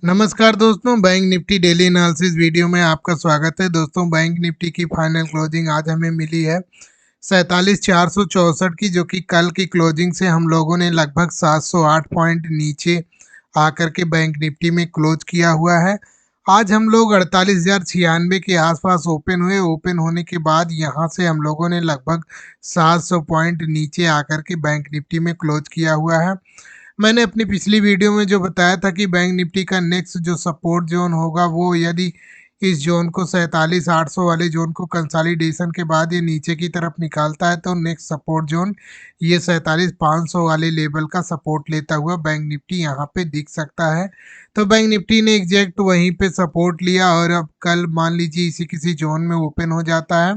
नमस्कार दोस्तों, bank Nifty daily analysis video में आपका स्वागत है। दोस्तों, बैंक निफ्टी की फाइनल क्लोजिंग आज हमें मिली है 47,464 की, जो कि कल की क्लोजिंग से हम लोगों ने लगभग 708 पॉइंट नीचे आकर के बैंक निफ्टी में क्लोज किया हुआ है। आज हम लोग 48,096 के आसपास ओपन हुए। ओपन होने के बाद यहाँ से हम लोगों ने लगभग 700 पॉइंट नीचे आकर के बैंक निफ्टी में क्लोज किया हुआ है। मैंने अपनी पिछली वीडियो में जो बताया था कि बैंक निफ्टी का नेक्स्ट जो सपोर्ट जोन होगा, वो यदि इस जोन को 47,800 वाले जोन को कंसोलिडेशन के बाद ये नीचे की तरफ निकालता है, तो नेक्स्ट सपोर्ट जोन ये 47,500 वाले लेवल का सपोर्ट लेता हुआ बैंक निफ्टी यहाँ पे दिख सकता है। तो बैंक निफ्टी ने एग्जैक्ट वहीं पे सपोर्ट लिया और अब कल मान लीजिए इसी किसी जोन में ओपन हो जाता है।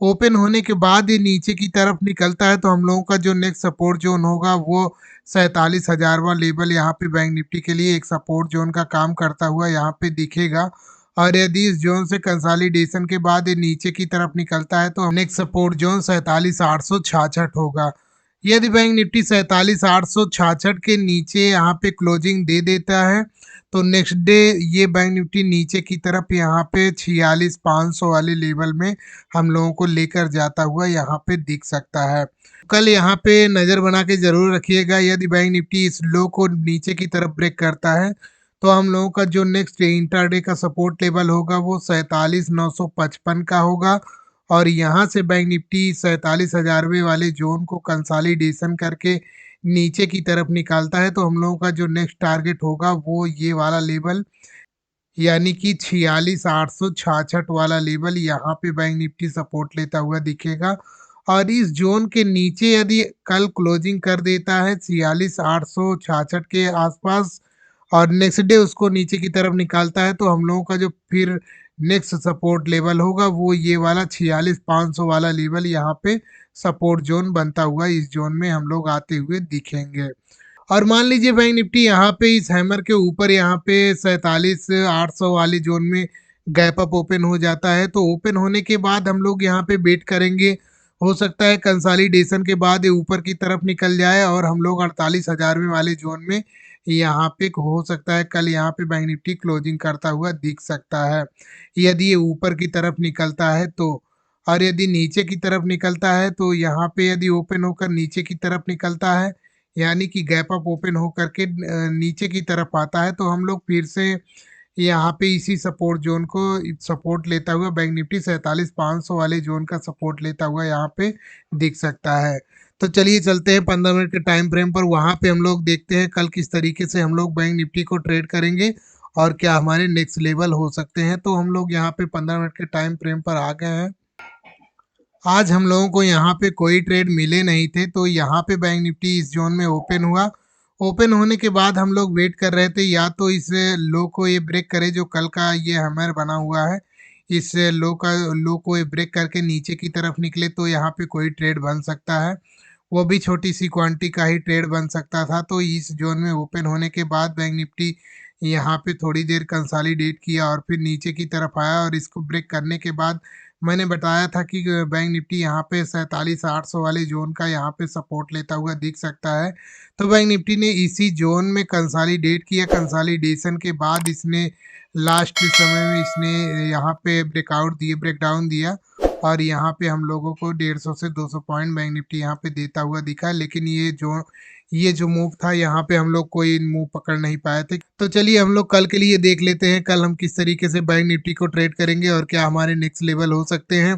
ओपन होने के बाद ये नीचे की तरफ निकलता है, तो हम लोगों का जो नेक्स्ट सपोर्ट जोन होगा वो 47,000वां लेवल यहाँ पे बैंक निफ्टी के लिए एक सपोर्ट जोन का काम करता हुआ यहाँ पे दिखेगा। और यदि इस जोन से कंसोलिडेशन के बाद ये नीचे की तरफ निकलता है, तो नेक्स्ट सपोर्ट जोन 47,866 होगा। यदि बैंक निफ्टी 47,866 के नीचे यहाँ पे क्लोजिंग दे देता है, तो नेक्स्ट डे ये बैंक निफ्टी नीचे की तरफ यहाँ पे 46,500 वाले लेवल में हम लोगों को लेकर जाता हुआ यहाँ पे दिख सकता है। कल यहाँ पे नज़र बना के ज़रूर रखिएगा। यदि बैंक निफ्टी इस लो को नीचे की तरफ ब्रेक करता है, तो हम लोगों का जो नेक्स्ट इंट्राडे का सपोर्ट लेवल होगा वो 47,955 का होगा। और यहाँ से बैंक निफ्टी 47,000वें वाले जोन को कंसोलिडेशन करके नीचे की तरफ निकालता है, तो हम लोगों का जो नेक्स्ट टारगेट होगा वो ये वाला लेवल, यानी कि 46,866 वाला लेवल यहाँ पे बैंक निफ्टी सपोर्ट लेता हुआ दिखेगा। और इस जोन के नीचे यदि कल क्लोजिंग कर देता है 46,866 के आसपास और नेक्स्ट डे उसको नीचे की तरफ निकालता है, तो हम लोगों का जो फिर नेक्स्ट सपोर्ट लेवल होगा वो ये वाला 46,500 वाला लेवल यहाँ पे सपोर्ट जोन बनता हुआ इस जोन में हम लोग आते हुए दिखेंगे। और मान लीजिए बैंक निफ्टी यहाँ पे इस हैमर के ऊपर यहाँ पे 47,800 वाले जोन में गैप अप ओपन हो जाता है, तो ओपन होने के बाद हम लोग यहाँ पे वेट करेंगे। हो सकता है कंसोलिडेशन के बाद ये ऊपर की तरफ निकल जाए और हम लोग 48,000वें वाले जोन में यहाँ पे हो सकता है कल यहाँ पे बैंक निफ्टी क्लोजिंग करता हुआ दिख सकता है, यदि ये ऊपर की तरफ निकलता है तो। और यदि नीचे की तरफ निकलता है, तो यहाँ पे यदि ओपन होकर नीचे की तरफ निकलता है, यानी कि गैप अप ओपन हो करके नीचे की तरफ आता है, तो हम लोग फिर से यहाँ पे इसी सपोर्ट जोन को सपोर्ट लेता हुआ बैंक निफ्टी 47,500 वाले जोन का सपोर्ट लेता हुआ यहाँ पे दिख सकता है। तो चलिए चलते हैं 15 मिनट के टाइम फ्रेम पर। वहाँ पे हम लोग देखते हैं कल किस तरीके से हम लोग बैंक निफ्टी को ट्रेड करेंगे और क्या हमारे नेक्स्ट लेवल हो सकते हैं। तो हम लोग यहाँ पे 15 मिनट के टाइम फ्रेम पर आ गए हैं। आज हम लोगों को यहाँ पे कोई ट्रेड मिले नहीं थे, तो यहाँ पे बैंक निफ्टी इस जोन में ओपन हुआ। ओपन होने के बाद हम लोग वेट कर रहे थे या तो इस लो को ये ब्रेक करे जो कल का ये हैमर बना हुआ है, इस लो को ये ब्रेक करके नीचे की तरफ निकले, तो यहाँ पे कोई ट्रेड बन सकता है। वो भी छोटी सी क्वांटिटी का ही ट्रेड बन सकता था। तो इस जोन में ओपन होने के बाद बैंक निफ्टी यहाँ पे थोड़ी देर कंसोलिडेट किया और फिर नीचे की तरफ आया, और इसको ब्रेक करने के बाद मैंने बताया था कि बैंक निफ्टी यहाँ पे 47,800 वाले जोन का यहाँ पे सपोर्ट लेता हुआ दिख सकता है। तो बैंक निफ्टी ने इसी जोन में कंसोलिडेट किया। कंसोलिडेशन के बाद इसने लास्ट समय में इसने यहाँ पे ब्रेकडाउन दिया और यहाँ पे हम लोगों को 150 से 200 पॉइंट बैंक निफ्टी यहाँ पे देता हुआ दिखा। लेकिन ये जो मूव था, यहाँ पे हम लोग कोई मूव पकड़ नहीं पाए थे। तो चलिए हम लोग कल के लिए देख लेते हैं कल हम किस तरीके से बैंक निफ्टी को ट्रेड करेंगे और क्या हमारे नेक्स्ट लेवल हो सकते हैं।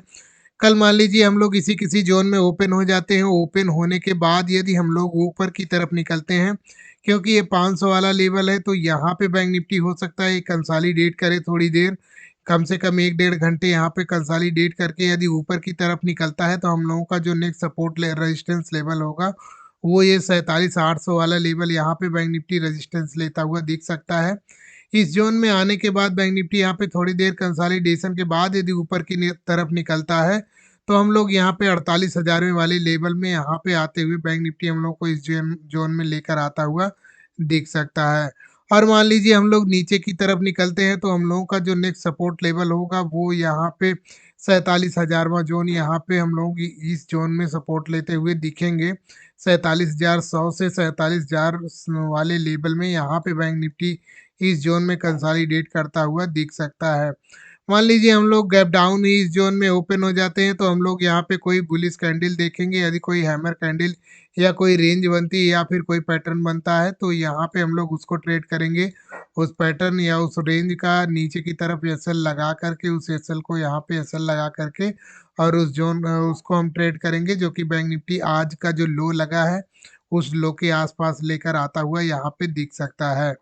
कल मान लीजिए हम लोग इसी किसी जोन में ओपन हो जाते हैं। ओपन होने के बाद यदि हम लोग ऊपर की तरफ निकलते हैं, क्योंकि ये 500 वाला लेवल है, तो यहाँ पे बैंक निफ्टी हो सकता है कंसोलिडेट करे थोड़ी देर, कम से कम 1 डेढ़ घंटे यहाँ पे कंसोलिडेट करके यदि ऊपर की तरफ निकलता है, तो हम लोगों का जो नेक्स्ट सपोर्ट रेजिस्टेंस लेवल होगा वो ये 47,800 वाला लेवल यहाँ पे बैंक निफ्टी रेजिस्टेंस लेता हुआ दिख सकता है। इस जोन में आने के बाद बैंक निफ्टी यहाँ पे थोड़ी देर कंसोलिडेशन के बाद यदि ऊपर की तरफ निकलता है, तो हम लोग यहाँ पे 48,000वें वाले लेवल में यहाँ पे आते हुए बैंक निफ्टी हम लोग को इस जोन में लेकर आता हुआ दिख सकता है। और मान लीजिए हम लोग नीचे की तरफ निकलते हैं, तो हम लोगों का जो नेक्स्ट सपोर्ट लेवल होगा वो यहाँ पे 47,000वां जोन, यहाँ पे हम लोग इस जोन में सपोर्ट लेते हुए दिखेंगे। 47,100 से 47,000 वाले लेवल में यहाँ पे बैंक निफ्टी इस जोन में कंसोलिडेट करता हुआ दिख सकता है। मान लीजिए हम लोग गैप डाउन ही इस जोन में ओपन हो जाते हैं तो हम लोग यहाँ पे कोई बुलिश कैंडल देखेंगे। यदि कोई हैमर कैंडल या कोई रेंज बनती है या फिर कोई पैटर्न बनता है तो यहाँ पे हम लोग उसको ट्रेड करेंगे। उस पैटर्न या उस रेंज का नीचे की तरफ एसएल लगा करके उस एसएल को यहाँ पे एसएल लगा करके और उस जोन उसको हम ट्रेड करेंगे, जो कि बैंक निफ्टी आज का जो लो लगा है उस लो के आसपास लेकर आता हुआ यहाँ पे दिख सकता है।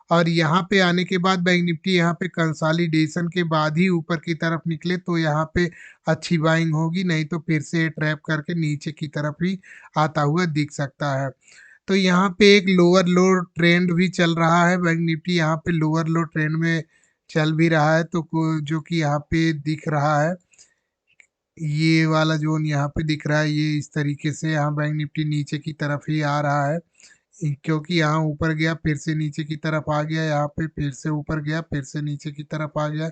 और यहाँ पे आने के बाद बैंक निफ्टी यहाँ पे कंसोलिडेशन के बाद ही ऊपर की तरफ निकले तो यहाँ पे अच्छी बाइंग होगी, नहीं तो फिर से ट्रैप करके नीचे की तरफ ही आता हुआ दिख सकता है। तो यहाँ पे एक लोअर लो ट्रेंड भी चल रहा है, बैंक निफ्टी यहाँ पे लोअर लो ट्रेंड में चल भी रहा है, तो जो कि यहाँ पे दिख रहा है, ये वाला जोन यहाँ पे दिख रहा है, ये इस तरीके से यहाँ बैंक निफ्टी नीचे की तरफ ही आ रहा है। क्योंकि यहाँ ऊपर गया फिर से नीचे की तरफ आ गया, यहाँ पे फिर से ऊपर गया फिर से नीचे की तरफ आ गया,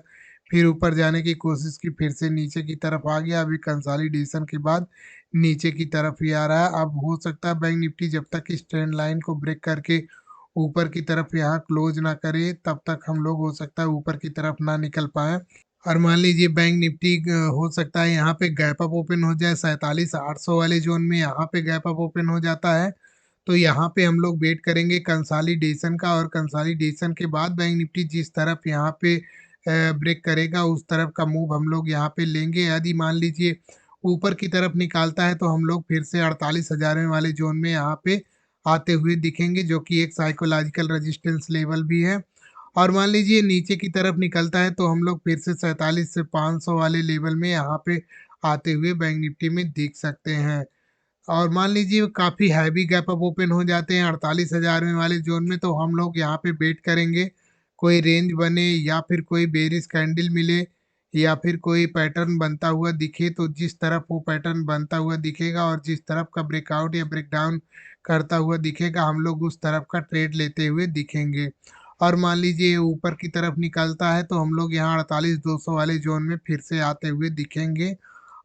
फिर ऊपर जाने की कोशिश की फिर से नीचे की तरफ आ गया। अभी कंसोलिडेशन के बाद नीचे की तरफ ही आ रहा है। अब हो सकता है बैंक निफ्टी जब तक इस ट्रेंड लाइन को ब्रेक करके ऊपर की तरफ यहाँ क्लोज ना करे तब तक हम लोग हो सकता है ऊपर की तरफ ना निकल पाए। और मान लीजिए बैंक निफ्टी हो सकता है यहाँ पे गैप अप ओपन हो जाए 47,800 वाले जोन में, यहाँ पे गैप अप ओपन हो जाता है तो यहाँ पे हम लोग वेट करेंगे कंसोलिडेशन का। और कंसोलिडेशन के बाद बैंक निफ्टी जिस तरफ यहाँ पे ब्रेक करेगा उस तरफ का मूव हम लोग यहाँ पे लेंगे। यदि मान लीजिए ऊपर की तरफ निकालता है तो हम लोग फिर से 48,000 वाले जोन में यहाँ पे आते हुए दिखेंगे, जो कि एक साइकोलॉजिकल रेजिस्टेंस लेवल भी है। और मान लीजिए नीचे की तरफ निकलता है तो हम लोग फिर से 47 से 500 वाले लेवल में यहाँ पे आते हुए बैंक निफ्टी में दिख सकते हैं। और मान लीजिए काफ़ी हैवी गैप अप ओपन हो जाते हैं 48,000 में वाले जोन में तो हम लोग यहाँ पे वेट करेंगे कोई रेंज बने या फिर कोई बेरिश कैंडल मिले या फिर कोई पैटर्न बनता हुआ दिखे। तो जिस तरफ वो पैटर्न बनता हुआ दिखेगा और जिस तरफ का ब्रेकआउट या ब्रेकडाउन करता हुआ दिखेगा हम लोग उस तरफ का ट्रेड लेते हुए दिखेंगे। और मान लीजिए ऊपर की तरफ निकलता है तो हम लोग यहाँ 48,200 वाले जोन में फिर से आते हुए दिखेंगे।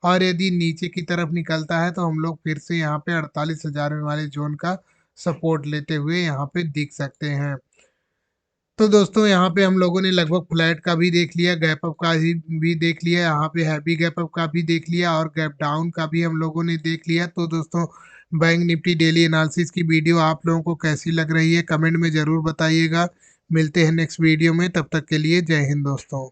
और यदि नीचे की तरफ निकलता है तो हम लोग फिर से यहाँ पे 48,000 वाले जोन का सपोर्ट लेते हुए यहाँ पे दिख सकते हैं। तो दोस्तों यहाँ पे हम लोगों ने लगभग फ्लैट का भी देख लिया, गैप अप का भी देख लिया, यहाँ पे हैवी गैप अप का भी देख लिया और गैप डाउन का भी हम लोगों ने देख लिया। तो दोस्तों बैंक निफ्टी डेली एनालिसिस की वीडियो आप लोगों को कैसी लग रही है कमेंट में ज़रूर बताइएगा। मिलते हैं नेक्स्ट वीडियो में, तब तक के लिए जय हिंद दोस्तों।